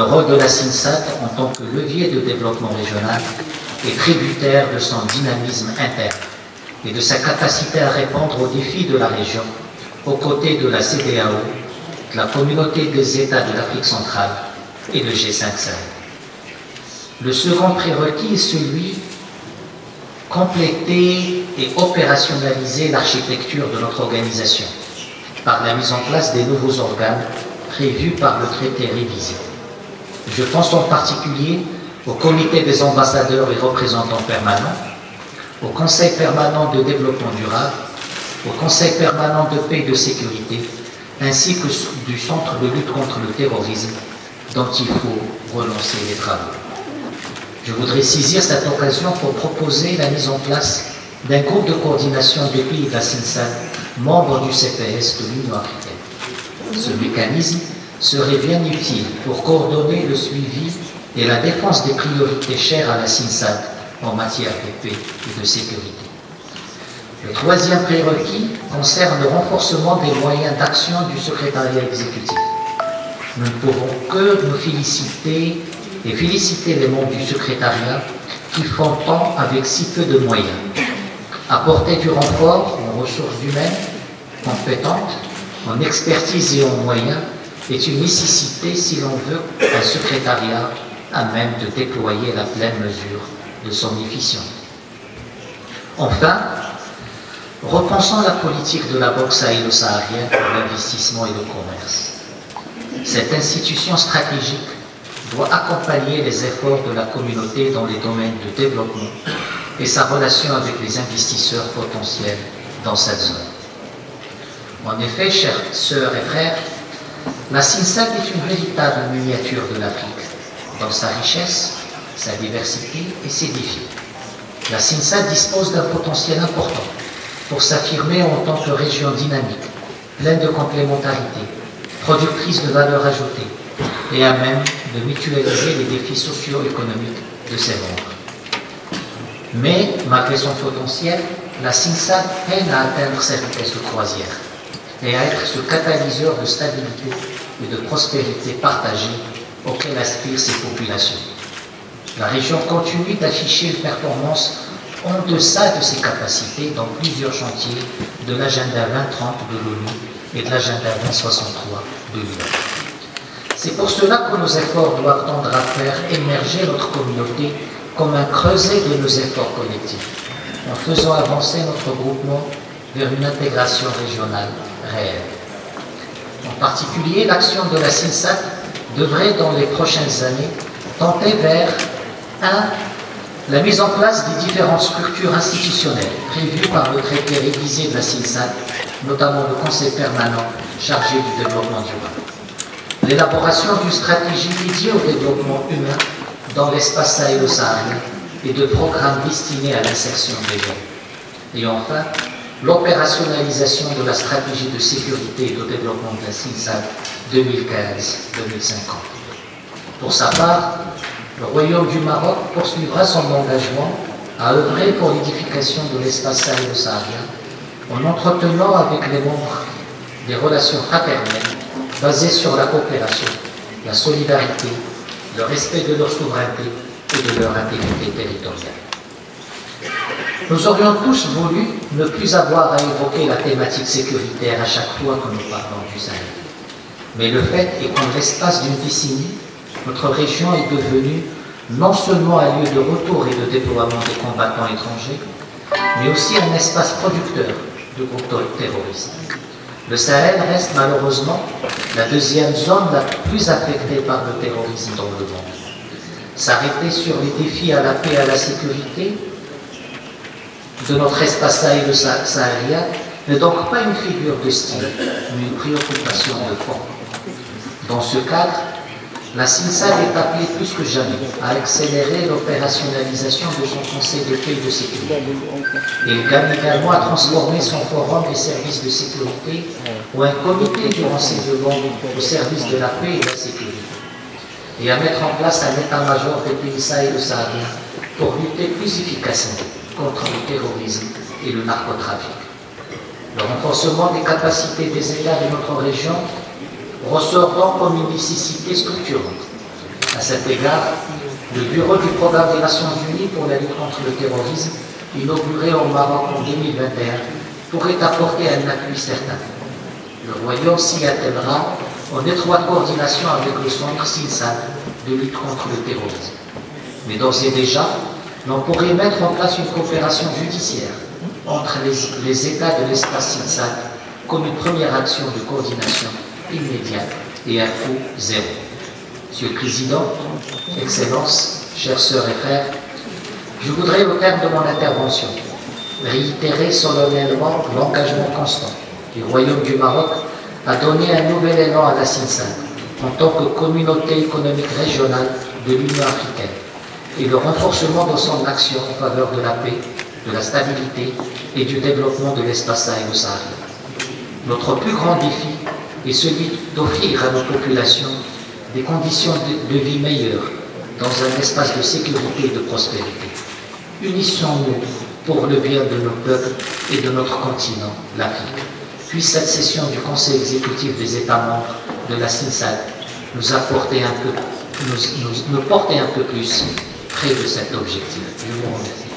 Le rôle de la CINSAT en tant que levier de développement régional est tributaire de son dynamisme interne et de sa capacité à répondre aux défis de la région aux côtés de la CEDEAO, de la communauté des États de l'Afrique centrale et de G5 Sahel. Le second prérequis est celui compléter et opérationnaliser l'architecture de notre organisation par la mise en place des nouveaux organes prévus par le traité révisé. Je pense en particulier au comité des ambassadeurs et représentants permanents, au Conseil permanent de développement durable, au Conseil permanent de paix et de sécurité, ainsi que du Centre de lutte contre le terrorisme, dont il faut relancer les travaux. Je voudrais saisir cette occasion pour proposer la mise en place d'un groupe de coordination des pays de la CINSAT, membres du CPS de l'Union africaine. Ce mécanisme serait bien utile pour coordonner le suivi et la défense des priorités chères à la CINSAT en matière de paix et de sécurité. Le troisième prérequis concerne le renforcement des moyens d'action du secrétariat exécutif. Nous ne pouvons que nous féliciter et féliciter les membres du secrétariat qui font tant avec si peu de moyens. Apporter du renfort en ressources humaines compétentes, en expertise et en moyens est une nécessité si l'on veut un secrétariat à même de déployer la pleine mesure de son efficience. Enfin, repensons la politique de la Banque sahélo-saharienne pour l'investissement et le commerce. Cette institution stratégique doit accompagner les efforts de la communauté dans les domaines de développement et sa relation avec les investisseurs potentiels dans cette zone. En effet, chères sœurs et frères, la CINSAT est une véritable miniature de l'Afrique, dans sa richesse, sa diversité et ses défis. La CINSAT dispose d'un potentiel important pour s'affirmer en tant que région dynamique, pleine de complémentarité, productrice de valeur ajoutée et à même de mutualiser les défis socio-économiques de ses membres. Mais, malgré son potentiel, la CINSAT peine à atteindre sa vitesse de croisière et à être ce catalyseur de stabilité et de prospérité partagée auquel aspirent ses populations. La région continue d'afficher une performance en deçà de ses capacités dans plusieurs chantiers de l'agenda 2030 de l'ONU et de l'agenda 2063 de l'UE. C'est pour cela que nos efforts doivent tendre à faire émerger notre communauté comme un creuset de nos efforts collectifs, en faisant avancer notre groupement vers une intégration régionale réelle. En particulier, l'action de la CINSAT devrait, dans les prochaines années, tenter vers 1. La mise en place des différentes structures institutionnelles prévues par le traité révisé de la CINSAT, notamment le Conseil permanent chargé du développement durable. L'élaboration d'une stratégie dédiée au développement humain dans l'espace sahélo-saharien et de programmes destinés à l'insertion des jeunes. Et enfin, l'opérationnalisation de la stratégie de sécurité et de développement de la CINSAT 2015-2050. Pour sa part, le Royaume du Maroc poursuivra son engagement à œuvrer pour l'édification de l'espace sahélo-saharien en entretenant avec les membres des relations fraternelles basées sur la coopération, la solidarité, le respect de leur souveraineté et de leur intégrité territoriale. Nous aurions tous voulu ne plus avoir à évoquer la thématique sécuritaire à chaque fois que nous parlons du Sahel. Mais le fait est qu'en l'espace d'une décennie, notre région est devenue non seulement un lieu de retour et de déploiement des combattants étrangers, mais aussi un espace producteur de groupes terroristes. Le Sahel reste malheureusement la deuxième zone la plus affectée par le terrorisme dans le monde. S'arrêter sur les défis à la paix et à la sécurité de notre espace sahélo-saharien n'est donc pas une figure de style, mais une préoccupation de fond. Dans ce cadre, la CINSAT est appelée plus que jamais à accélérer l'opérationnalisation de son Conseil de paix et de sécurité. Elle gagne également à transformer son forum des services de sécurité ou un comité du renseignement au service de la paix et de la sécurité, et à mettre en place un état-major des pays sahélo-sahariens pour lutter plus efficacement contre le terrorisme et le narcotrafic. Le renforcement des capacités des États de notre région ressort donc comme une nécessité structurante cet égard, le Bureau du Programme des Nations Unies pour la lutte contre le terrorisme, inauguré au Maroc en 2021, pourrait apporter un appui certain. Le Royaume s'y attellera en étroite coordination avec le centre SINSAD de lutte contre le terrorisme. Mais d'ores et déjà, l'on pourrait mettre en place une coopération judiciaire entre les États de l'espace SINSAD comme une première action de coordination immédiate et à coût zéro. Monsieur le Président, Excellences, chères sœurs et frères, je voudrais au terme de mon intervention réitérer solennellement l'engagement constant du Royaume du Maroc à donner un nouvel élan à la SINSAD en tant que communauté économique régionale de l'Union africaine et le renforcement de son action en faveur de la paix, de la stabilité et du développement de l'espace sahélo-saharien. Notre plus grand défi est celui d'offrir à nos populations des conditions de vie meilleures dans un espace de sécurité et de prospérité. Unissons-nous pour le bien de nos peuples et de notre continent, l'Afrique. Puisse cette session du Conseil exécutif des États membres de la SINSAD nous porter un peu plus près de cet objectif. Je vous remercie.